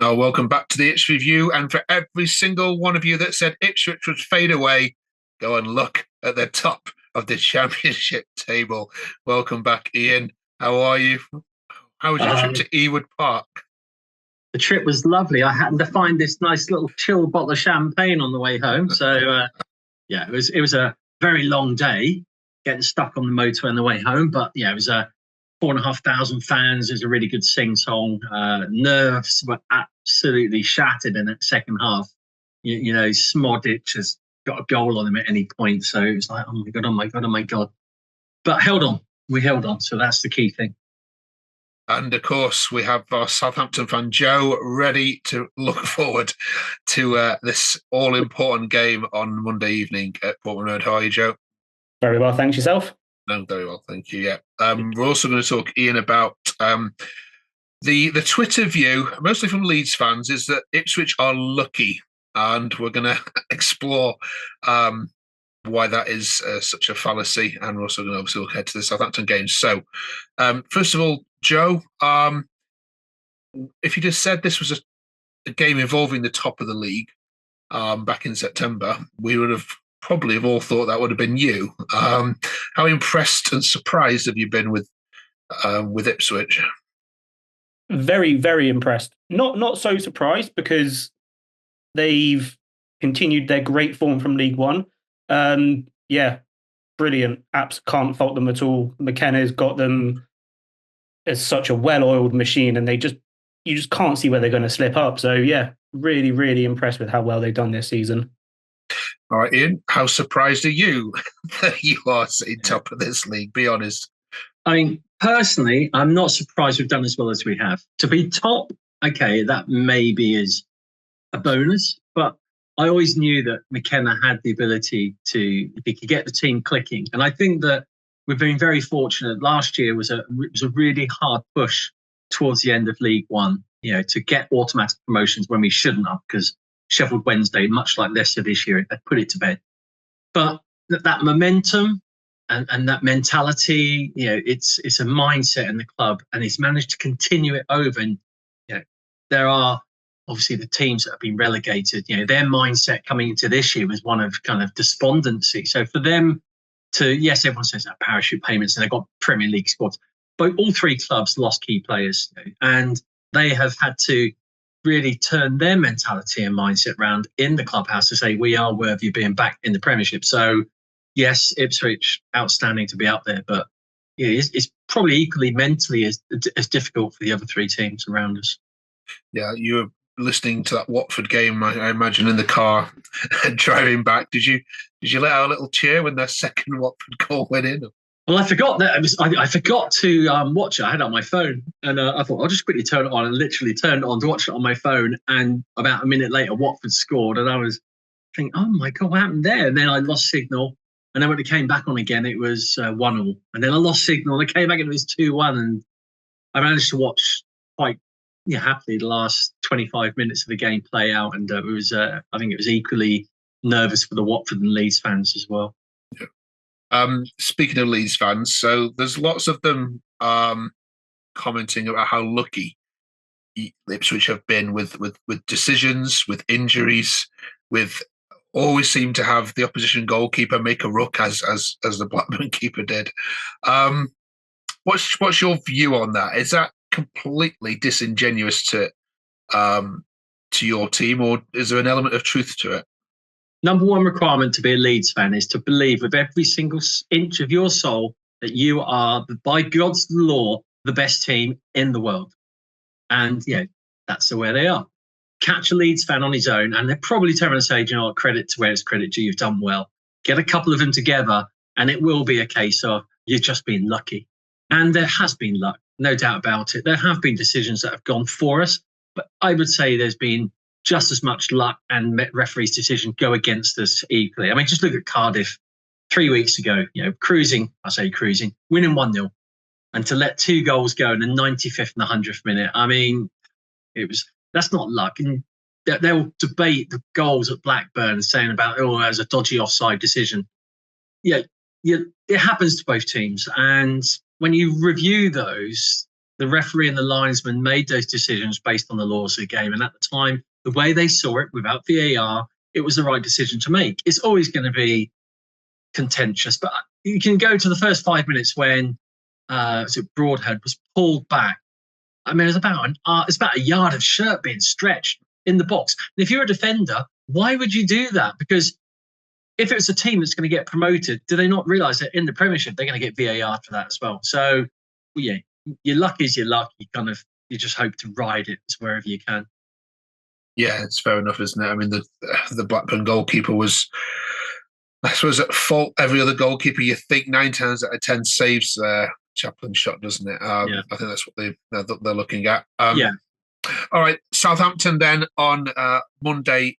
Oh, welcome back to the Ipswich Review. And for every single one of you that said Ipswich would fade away, go and look at the top of the Championship table. Welcome back, Iain. How are you? How was your trip to Ewood Park? The trip was lovely. I happened to find this nice little chilled bottle of champagne on the way home. So, yeah, it was a very long day getting stuck on the motorway on the way home. But, yeah, it was 4,500 fans. It was a really good sing-song. Nerves were absolutely shattered in that second half. You know, Smodic has got a goal on him at any point. So it was like, oh, my God, oh, my God, oh, my God. But held on. We held on. So that's the key thing. And of course, we have our Southampton fan Joe ready to look forward to this all-important game on Monday evening at Portman Road. How are you, Joe? Very well, thanks. Yourself? No, very well, thank you. Yeah, we're also going to talk, Iain, about the Twitter view, mostly from Leeds fans, is that Ipswich are lucky, and we're going to explore why that is such a fallacy, and we're also going to obviously look ahead to the Southampton game. So, first of all, Joe, if you just said this was a game involving the top of the league back in September, we would have probably all thought that would have been you. How impressed and surprised have you been with Ipswich? Very, very impressed. Not so surprised because they've continued their great form from League One. Yeah, brilliant. Apps can't fault them at all. McKenna's got them as such a well-oiled machine, and you just can't see where they're going to slip up. So yeah, really, really impressed with how well they've done this season. All right, Iain, how surprised are you that you are sitting top of this league? Be honest. I mean, personally, I'm not surprised we've done as well as we have. To be top, okay, that maybe is a bonus, but I always knew that McKenna had the ability to, if he could get the team clicking. And I think that we've been very fortunate. Last year was a really hard push towards the end of League One, you know, to get automatic promotions when we shouldn't have, because Sheffield Wednesday, much like Leicester this year, had put it to bed. But that momentum and that mentality, you know, it's a mindset in the club, and he's managed to continue it over. And you know, there are obviously the teams that have been relegated. You know, their mindset coming into this year was one of kind of despondency. So for them to, yes, everyone says that parachute payments, and they've got Premier League squads, but all three clubs lost key players, you know, and they have had to really turn their mentality and mindset around in the clubhouse to say we are worthy of being back in the Premiership. So yes, Ipswich, outstanding to be out there, but yeah, it's probably equally mentally as difficult for the other three teams around us. Yeah, you were listening to that Watford game, I imagine, in the car driving back. Did you let out a little cheer when their second Watford goal went in? Well, I forgot that I forgot to watch it. I had it on my phone, and I thought I'll just quickly turn it on, and literally turned it on to watch it on my phone. And about a minute later, Watford scored, and I was thinking, "Oh my God, what happened there?" And then I lost signal, and then when it came back on again, it was 1-1. And then I lost signal, and it came back, and it was 2-1. And I managed to watch quite happily the last 25 minutes of the game play out, and it was I think it was equally nervous for the Watford and Leeds fans as well. Yeah. Speaking of Leeds fans, so there's lots of them commenting about how lucky Ipswich have been with decisions, with injuries, with always seem to have the opposition goalkeeper make a ruck as the Blackburn keeper did. What's your view on that? Is that completely disingenuous to your team, or is there an element of truth to it? Number one requirement to be a Leeds fan is to believe with every single inch of your soul that you are, by God's law, the best team in the world. And yeah, that's the way they are. Catch a Leeds fan on his own, and they're probably turning and say, you know what, credit to where it's credit due, you've done well. Get a couple of them together, and it will be a case of you've just been lucky. And there has been luck, no doubt about it. There have been decisions that have gone for us, but I would say there's been just as much luck and referee's decision go against us equally. I mean, just look at Cardiff 3 weeks ago, you know, cruising, winning 1-0. And to let 2 goals go in the 95th and the 100th minute, I mean, that's not luck. And they'll debate the goals at Blackburn saying about, oh, that was a dodgy offside decision. Yeah, it happens to both teams. And when you review those, the referee and the linesman made those decisions based on the laws of the game. And at the time, the way they saw it without VAR, it was the right decision to make. It's always going to be contentious, but you can go to the first 5 minutes when Broadhead was pulled back. I mean, it's about a yard of shirt being stretched in the box. And if you're a defender, why would you do that? Because if it was a team that's going to get promoted, do they not realise that in the Premiership they're going to get VAR for that as well? So, yeah, your luck is your luck. You just hope to ride it wherever you can. Yeah, it's fair enough, isn't it? I mean, the Blackburn goalkeeper was, I suppose, at fault. Every other goalkeeper, you think 9 times out of 10 saves their Chaplin shot, doesn't it? Yeah. I think that's what they're looking at. Yeah. All right, Southampton then on Monday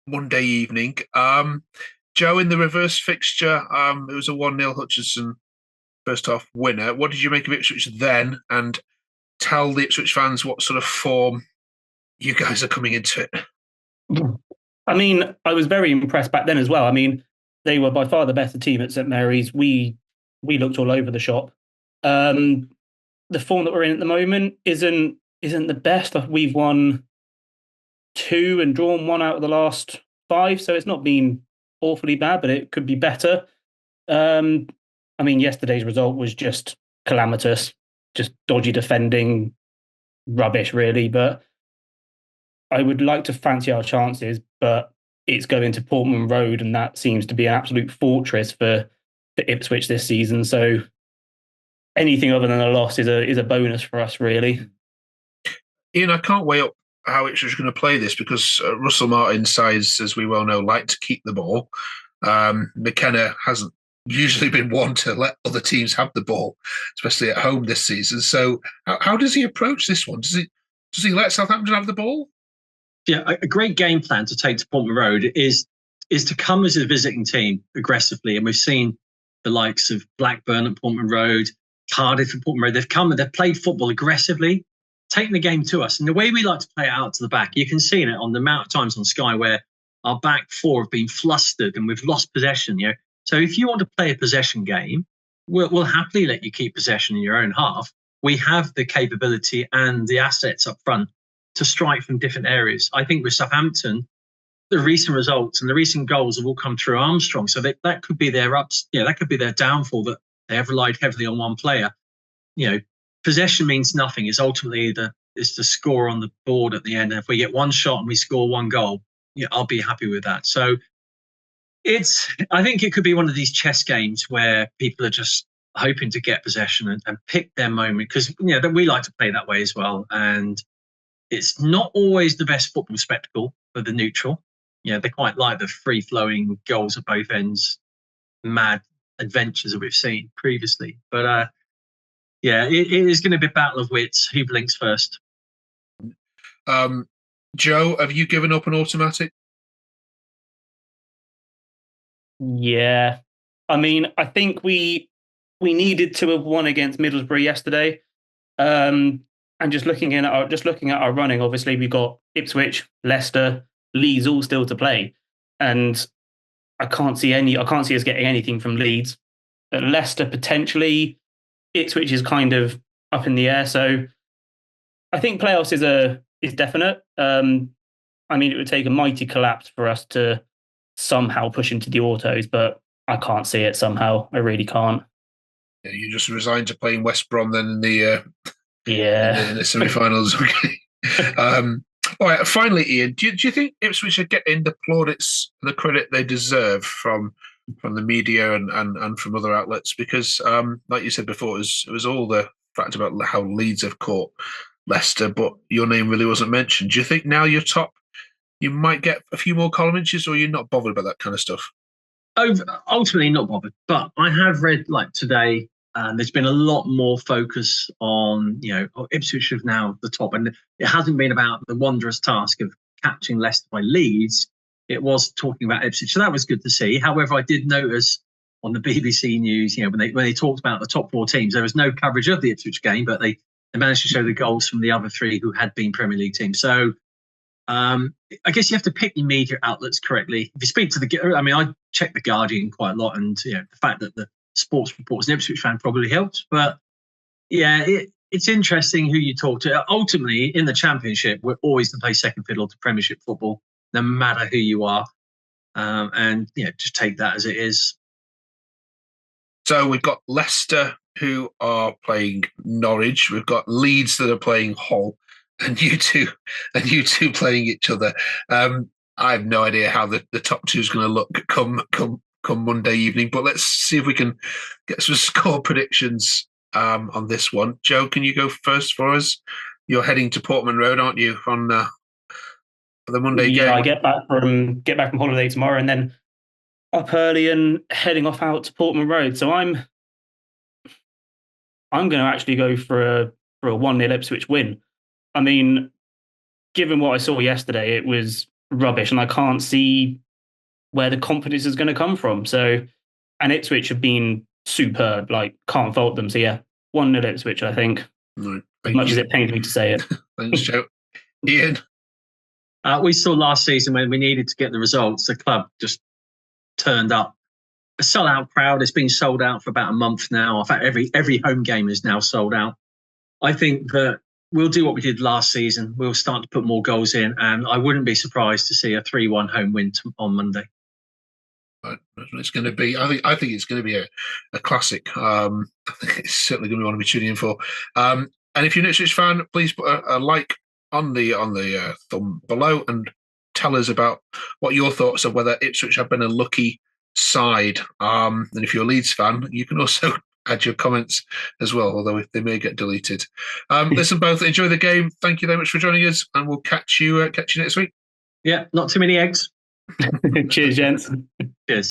evening. Joe, in the reverse fixture, it was a 1-0 Hutchinson first half winner. What did you make of Ipswich then? And tell the Ipswich fans what sort of form you guys are coming into it. I mean, I was very impressed back then as well. I mean, they were by far the better team at St Mary's. We looked all over the shop. The form that we're in at the moment isn't the best. We've won 2 and drawn 1 out of the last 5, so it's not been awfully bad, but it could be better. I mean, yesterday's result was just calamitous, just dodgy defending, rubbish, really. But I would like to fancy our chances, but it's going to Portman Road, and that seems to be an absolute fortress for Ipswich this season. So anything other than a loss is a bonus for us, really. Ian, I can't weigh up how Ipswich are going to play this because Russel Martin's sides, as we well know, like to keep the ball. McKenna hasn't usually been one to let other teams have the ball, especially at home this season. So how does he approach this one? Does he let Southampton have the ball? Yeah, a great game plan to take to Portman Road is to come as a visiting team aggressively. And we've seen the likes of Blackburn at Portman Road, Cardiff at Portman Road. They've come and they've played football aggressively, taking the game to us. And the way we like to play it out to the back, you can see it on the amount of times on Sky where our back 4 have been flustered and we've lost possession. So if you want to play a possession game, we'll happily let you keep possession in your own half. We have the capability and the assets up front to strike from different areas. I think with Southampton, the recent results and the recent goals have all come through Armstrong. So that could be their ups. That could be their downfall, that they have relied heavily on one player. Possession means nothing. It's ultimately the score on the board at the end. And if we get one shot and we score 1 goal, I'll be happy with that. So I think it could be one of these chess games where people are just hoping to get possession and pick their moment, because we like to play that way as well. And it's not always the best football spectacle for the neutral. They quite like the free-flowing goals at both ends, mad adventures that we've seen previously. But it is going to be a battle of wits. Who blinks first? Joe, have you given up an automatic? Yeah. I mean, I think we needed to have won against Middlesbrough yesterday. And just looking at our running, obviously we've got Ipswich, Leicester, Leeds all still to play, and I can't see us getting anything from Leeds. Leicester potentially, Ipswich is kind of up in the air. So I think playoffs is definite. I mean, it would take a mighty collapse for us to somehow push into the autos, but I can't see it somehow. I really can't. Yeah, you just resigned to playing West Brom then in the in the semi-finals. Okay. All right. Finally, Ian, do you think Ipswich are getting the plaudits, the credit they deserve from the media and from other outlets? Because, like you said before, it was all the fact about how Leeds have caught Leicester, but your name really wasn't mentioned. Do you think now you're top, you might get a few more column inches, or you're not bothered about that kind of stuff? Ultimately, not bothered. But I have read, like today, there's been a lot more focus on, Ipswich is now the top. And it hasn't been about the wondrous task of catching Leicester by Leeds. It was talking about Ipswich. So that was good to see. However, I did notice on the BBC News, when they talked about the top 4 teams, there was no coverage of the Ipswich game, but they managed to show the goals from the other 3 who had been Premier League teams. So I guess you have to pick your media outlets correctly. If you speak to I check the Guardian quite a lot, and the fact that the sports reports an Ipswich fan probably helps. But yeah, it's interesting who you talk to. Ultimately, in the Championship, we're always going to play second fiddle to Premiership football, no matter who you are. And just take that as it is. So we've got Leicester who are playing Norwich. We've got Leeds that are playing Hull, and you two playing each other. I have no idea how the top two is going to look come Monday evening, but let's see if we can get some score predictions on this one. Joe, can you go first for us? You're heading to Portman Road, aren't you, on the Monday game? Yeah, I get back from holiday tomorrow, and then up early and heading off out to Portman Road. So I'm going to actually go for a 1-0 Ipswich win. I mean, given what I saw yesterday, it was rubbish, and I can't see where the confidence is going to come from. So, and Ipswich have been superb, can't fault them. So yeah, 1-0 Ipswich, I think. Right, as much as it pains me to say it. Thanks, Joe. Iain? We saw last season when we needed to get the results, the club just turned up. A sellout crowd. It's been sold out for about a month now. In fact, every home game is now sold out. I think that we'll do what we did last season. We'll start to put more goals in, and I wouldn't be surprised to see a 3-1 home win on Monday. It's going to be. I think it's going to be a classic. I think it's certainly going to be one to be tuning in for. And if you're an Ipswich fan, please put a like on the thumb below and tell us about what your thoughts are, whether Ipswich have been a lucky side. And if you're a Leeds fan, you can also add your comments as well, although they may get deleted. Listen, both enjoy the game. Thank you very much for joining us, and we'll catch you next week. Yeah, not too many eggs. Cheers, gents. Cheers.